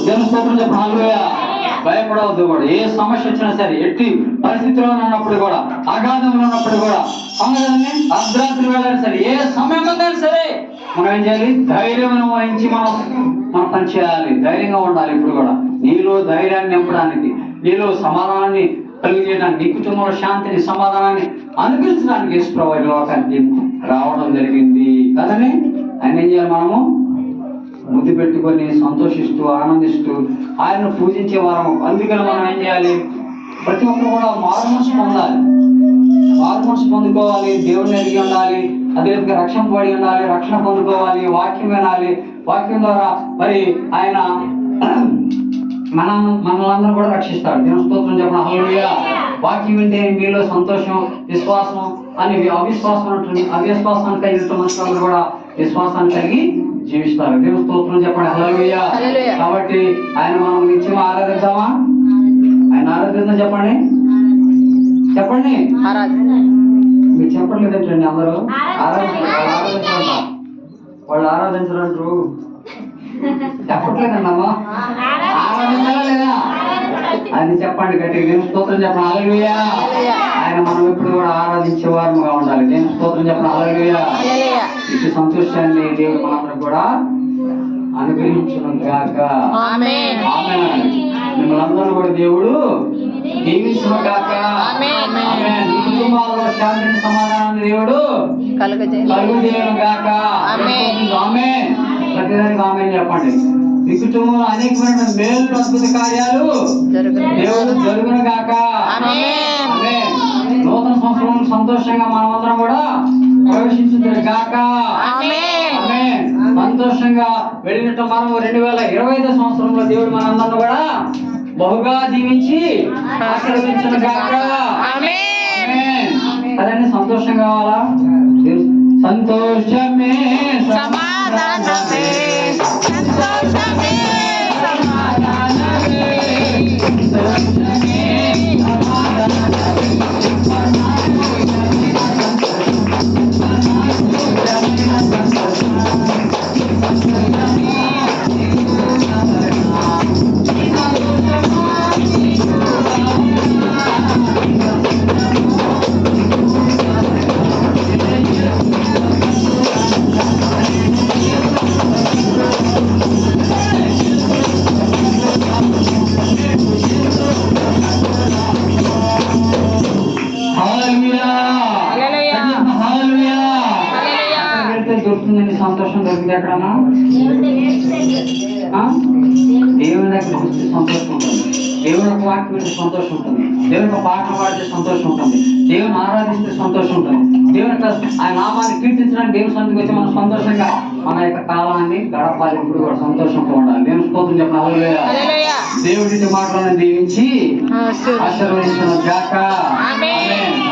దేవుని స్తోత్రం చెప్పండి. హల్లెలూయా. భయపడవద్దు కూడా. ఏ సమస్య వచ్చినా సరే, ఎట్టి పరిస్థితిలో ఉన్నప్పుడు కూడా, అగాధంలో ఉన్నప్పుడు కూడా, అర్ధరాత్రి వెళ్ళాలి సరే, ఏ సమయంలో సరే మనం ఏం చేయాలి? ధైర్యం వహించి మనం పని చేయాలి. ధైర్యంగా ఉండాలి. ఇప్పుడు కూడా నీలో ధైర్యాన్ని నింపడానికి, నీలో సమాధానాన్ని కలిగజేయడానికి, నీ కుటుంబంలో శాంతిని, సమాధానాన్ని అనుగ్రహించడానికి యేసుప్రభువు లోకానికి రావడం జరిగింది కదని ఆయన ఏం చేయాలి? మనము ముద్దు పెట్టుకొని సంతోషిస్తూ ఆనందిస్తూ ఆయనను పూజించే వారం. అందుకని మనం ఏం చేయాలి? ప్రతి ఒక్కరు కూడా మారు మనసు పొందాలి, మారు మనసు పొందుకోవాలి, దేవుని ఎరిగి ఉండాలి, అదేవిధంగా రక్షణ పడి ఉండాలి, రక్షణ పొందుకోవాలి, వాక్యం వినాలి. వాక్యం ద్వారా మరి ఆయన మనలందరూ కూడా రక్షిస్తాడు. దేవుని స్తోత్రం చెప్పండి. హల్లెలూయా. వాక్యం వింటే మీలో సంతోషం, విశ్వాసం అని అవిశ్వాసాన్ని కలిగిన మనుషులందరూ కూడా విశ్వాసాన్ని కలిగి జీవిస్తారు. దేవుని స్తోత్రం చెప్పండి. హల్లెలూయా. కాబట్టి ఆయన మనం నిత్యం ఆరాధిద్దామా? ఆయన ఆరాధిద్దాం. చెప్పండి చెప్పండి. మీరు చెప్పట్లేదు ఏంటండి? అందరూ ఆరాధించారు, వాళ్ళు ఆరాధించరంటారు. చెప్పట్లేదండి అమ్మా. ఆరాధించాలా లేదా? అది చెప్పండి గట్టిగా. దేవుని స్తోత్రం చెప్పండి. హల్లెలూయా. ఆయన మనం ఎప్పుడు కూడా ఆరాధించే వారముగా ఉండాలి. దేవుని స్తోత్రం చెప్పండి. హల్లెలూయా. ఇటు సంతోషాన్ని దేవుడు మనందరం కూడా అనుగ్రహించును గాక. ఆమేన్. మిమ్మల్ని అందరూ కూడా దేవుడు దీవించును గాక. ఆమేన్. ఈ కుటుంబాలలో శాంతిని, సమాధానాన్ని దేవుడు కలుగజేయును గాక. ఆమేన్. ఆమేన్. ప్రతిదానికి ఆమేన్ చెప్పండి. ఈ కుటుంబంలో అనేకమైన మేలు, అద్భుత కార్యాలు దేవుడు జరుగును గాక. ఆమేన్. నూతన సంవత్సరం సంతోషంగా మనమందరం కూడా ప్రవేశించుదురు గాక. ఆమేన్. సంతోషంగా వెళ్ళినట్టు మనం 2025 సంవత్సరంలో దేవుడు మనందరిని కూడా బహుగా దీవించి ఆశీర్వదించును గాక. అదన్నీ సంతోషం కావాలా? సంతోషమే సమాధానమే, సంతోషమే సమాధానమే, సంతోషమే సంతోషం దొరికింది ఎక్కడన్నా? దేవుని దగ్గర చూస్తే సంతోషం ఉంటుంది, దేవుని ఒక వాక్యం వింటే సంతోషం ఉంటుంది, దేవుని ఒక పాట పాడితే సంతోషం ఉంటుంది, దేవుని ఆరాధిస్తే సంతోషం ఉంటుంది, దేవుని ఆయన నామాన్ని కీర్తించడానికి దేవుని సన్నిధికి వచ్చి మనం సంతోషంగా మన యొక్క కాలాన్ని గడపాలి. ఇప్పుడు కూడా సంతోషంగా ఉండాలి. దేవుని స్తోత్రం చెప్పిన హల్లెలూయా. దేవుడి మాటలను దీవించి ఆశీర్వదించును గాక. ఆమేన్.